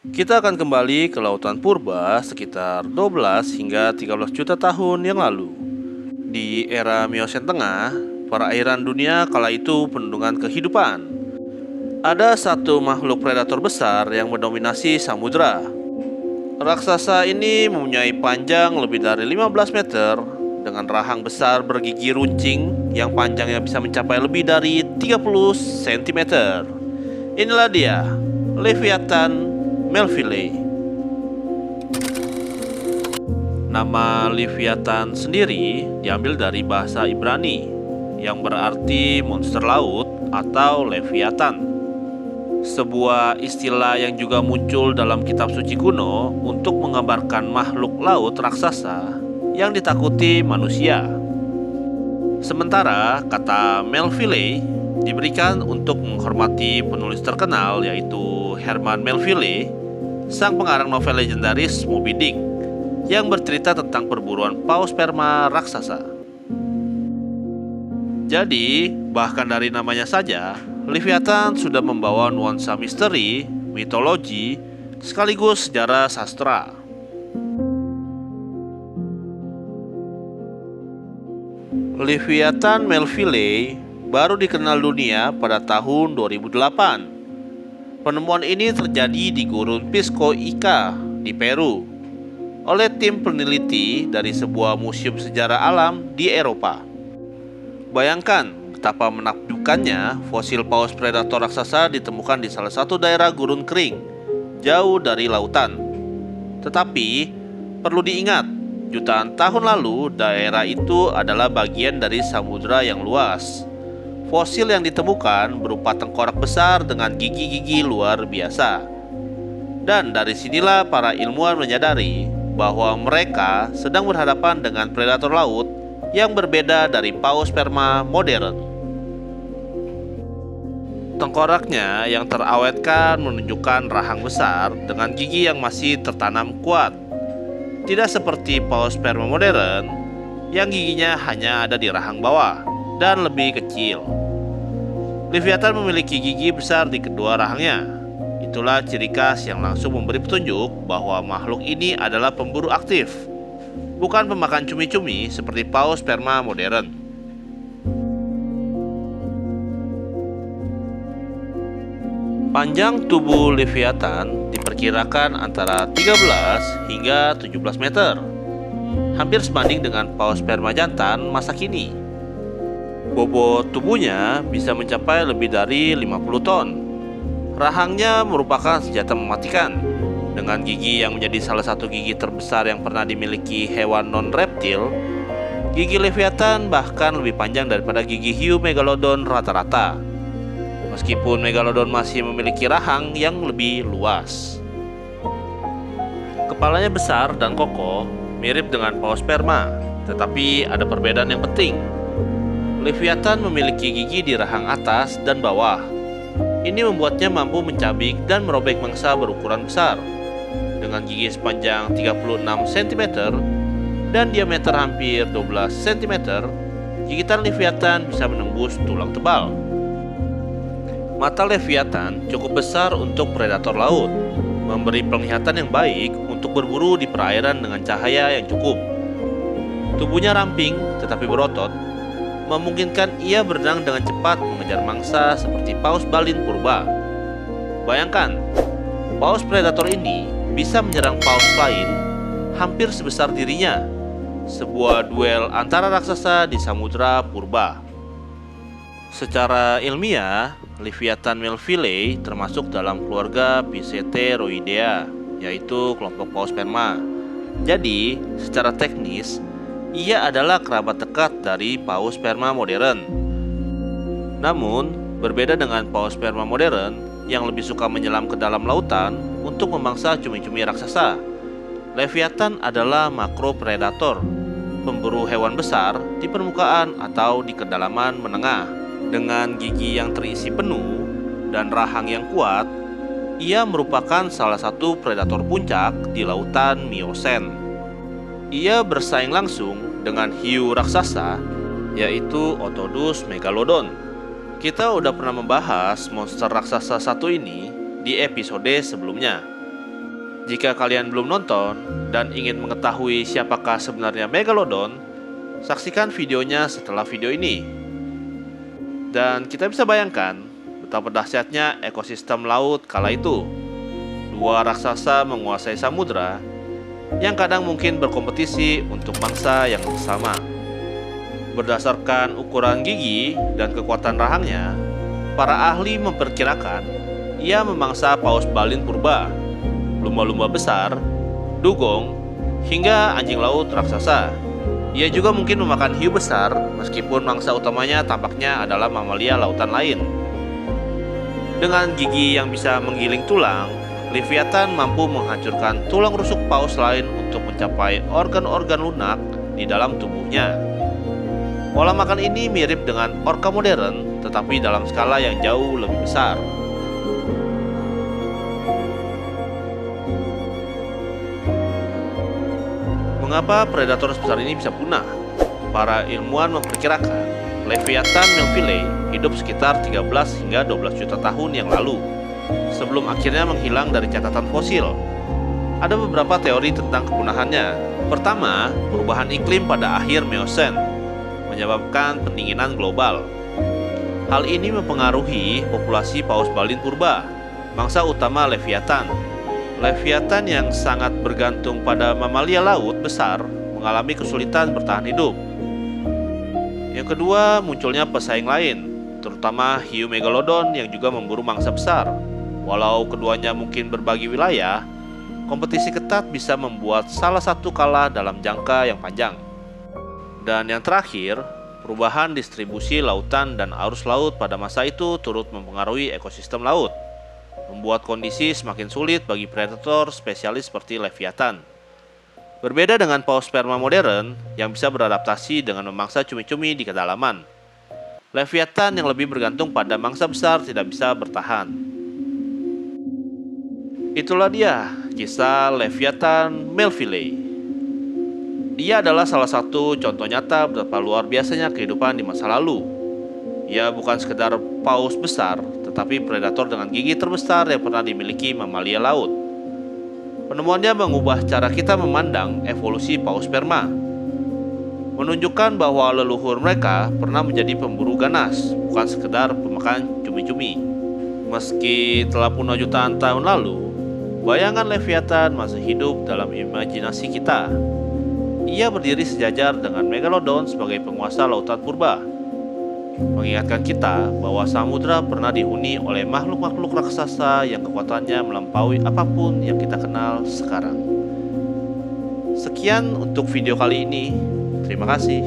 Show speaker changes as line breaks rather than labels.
Kita akan kembali ke lautan purba sekitar 12 hingga 13 juta tahun yang lalu. Di era Miosen Tengah, perairan dunia kala itu penuh dengan kehidupan. Ada satu makhluk predator besar yang mendominasi samudra. Raksasa ini mempunyai panjang lebih dari 15 meter dengan rahang besar bergigi runcing yang panjangnya bisa mencapai lebih dari 30 cm. Inilah dia, Leviathan Melville. Nama Leviathan sendiri diambil dari bahasa Ibrani yang berarti monster laut atau Leviathan. Sebuah istilah yang juga muncul dalam kitab suci kuno untuk menggambarkan makhluk laut raksasa yang ditakuti manusia. Sementara kata Melville diberikan untuk menghormati penulis terkenal yaitu Herman Melville, sang pengarang novel legendaris Moby Dick yang bercerita tentang perburuan paus sperma raksasa. Jadi, bahkan dari namanya saja, Leviathan sudah membawa nuansa misteri, mitologi, sekaligus sejarah sastra. Leviathan Melville baru dikenal dunia pada tahun 2008. Penemuan ini terjadi di gurun Pisco Ica di Peru oleh tim peneliti dari sebuah museum sejarah alam di Eropa. Bayangkan betapa menakjubkannya fosil paus predator raksasa ditemukan di salah satu daerah gurun kering, jauh dari lautan. Tetapi, perlu diingat, jutaan tahun lalu daerah itu adalah bagian dari samudra yang luas. Fosil yang ditemukan berupa tengkorak besar dengan gigi-gigi luar biasa. Dan dari sinilah para ilmuwan menyadari bahwa mereka sedang berhadapan dengan predator laut yang berbeda dari paus sperma modern. Tengkoraknya yang terawetkan menunjukkan rahang besar dengan gigi yang masih tertanam kuat. Tidak seperti paus sperma modern yang giginya hanya ada di rahang bawah dan lebih kecil. Leviathan memiliki gigi besar di kedua rahangnya. Itulah ciri khas yang langsung memberi petunjuk bahwa makhluk ini adalah pemburu aktif, bukan pemakan cumi-cumi seperti paus sperma modern. Panjang tubuh Leviathan diperkirakan antara 13 hingga 17 meter, hampir sebanding dengan paus sperma jantan masa kini. Bobot tubuhnya bisa mencapai lebih dari 50 ton. Rahangnya merupakan senjata mematikan, dengan gigi yang menjadi salah satu gigi terbesar yang pernah dimiliki hewan non-reptil. Gigi Leviathan bahkan lebih panjang daripada gigi hiu megalodon rata-rata. Meskipun megalodon masih memiliki rahang yang lebih luas. Kepalanya besar dan kokoh, mirip dengan paus sperma, tetapi ada perbedaan yang penting. Leviathan memiliki gigi di rahang atas dan bawah. Ini membuatnya mampu mencabik dan merobek mangsa berukuran besar. Dengan gigi sepanjang 36 cm dan diameter hampir 12 cm, gigitan Leviathan bisa menembus tulang tebal. Mata Leviathan cukup besar untuk predator laut, memberi penglihatan yang baik untuk berburu di perairan dengan cahaya yang cukup. Tubuhnya ramping tetapi berotot, memungkinkan ia berenang dengan cepat mengejar mangsa seperti paus balin purba. Bayangkan, paus predator ini bisa menyerang paus lain hampir sebesar dirinya. Sebuah duel antara raksasa di samudra purba. Secara ilmiah, Leviathan Melville termasuk dalam keluarga Physeteroidea, yaitu kelompok paus sperma. Jadi, secara teknis, ia adalah kerabat dekat dari paus sperma modern. Namun, berbeda dengan paus sperma modern yang lebih suka menyelam ke dalam lautan untuk memangsa cumi-cumi raksasa, Leviathan adalah makropredator, pemburu hewan besar di permukaan atau di kedalaman menengah. Dengan gigi yang terisi penuh dan rahang yang kuat, ia merupakan salah satu predator puncak di lautan Miosen. Ia bersaing langsung dengan hiu raksasa, yaitu Otodus megalodon. Kita udah pernah membahas monster raksasa satu ini di episode sebelumnya. Jika kalian belum nonton dan ingin mengetahui siapakah sebenarnya Megalodon, saksikan videonya setelah video ini. Dan kita bisa bayangkan betapa dahsyatnya ekosistem laut kala itu. Dua raksasa menguasai samudra yang kadang mungkin berkompetisi untuk mangsa yang sama. Berdasarkan ukuran gigi dan kekuatan rahangnya, para ahli memperkirakan ia memangsa paus balin purba, lumba-lumba besar, dugong, hingga anjing laut raksasa. Ia juga mungkin memakan hiu besar, meskipun mangsa utamanya tampaknya adalah mamalia lautan lain. Dengan gigi yang bisa menggiling tulang, Leviathan mampu menghancurkan tulang rusuk paus lain untuk mencapai organ-organ lunak di dalam tubuhnya. Pola makan ini mirip dengan orca modern, tetapi dalam skala yang jauh lebih besar. Mengapa predator sebesar ini bisa punah? Para ilmuwan memperkirakan Leviathan melvillei hidup sekitar 13 hingga 12 juta tahun yang lalu, sebelum akhirnya menghilang dari catatan fosil. Ada beberapa teori tentang kepunahannya. Pertama, perubahan iklim pada akhir Meosen menyebabkan pendinginan global. Hal ini mempengaruhi populasi paus balin purba, mangsa utama Leviathan. Leviathan yang sangat bergantung pada mamalia laut besar mengalami kesulitan bertahan hidup. Yang kedua, munculnya pesaing lain, terutama hiu megalodon yang juga memburu mangsa besar. Walau keduanya mungkin berbagi wilayah, kompetisi ketat bisa membuat salah satu kalah dalam jangka yang panjang. Dan yang terakhir, perubahan distribusi lautan dan arus laut pada masa itu turut mempengaruhi ekosistem laut, membuat kondisi semakin sulit bagi predator spesialis seperti Leviathan. Berbeda dengan paus sperma modern yang bisa beradaptasi dengan memangsa cumi-cumi di kedalaman, Leviathan yang lebih bergantung pada mangsa besar tidak bisa bertahan. Itulah dia kisah Leviathan melvillei. Dia adalah salah satu contoh nyata betapa luar biasanya kehidupan di masa lalu. Ia bukan sekedar paus besar, tetapi predator dengan gigi terbesar yang pernah dimiliki mamalia laut. Penemuannya mengubah cara kita memandang evolusi paus sperma, menunjukkan bahwa leluhur mereka pernah menjadi pemburu ganas, bukan sekedar pemakan cumi-cumi. Meski telah punah jutaan tahun lalu, bayangan Leviathan masih hidup dalam imajinasi kita. Ia berdiri sejajar dengan Megalodon sebagai penguasa lautan purba, mengingatkan kita bahwa samudra pernah dihuni oleh makhluk-makhluk raksasa yang kekuatannya melampaui apapun yang kita kenal sekarang. Sekian untuk video kali ini. Terima kasih.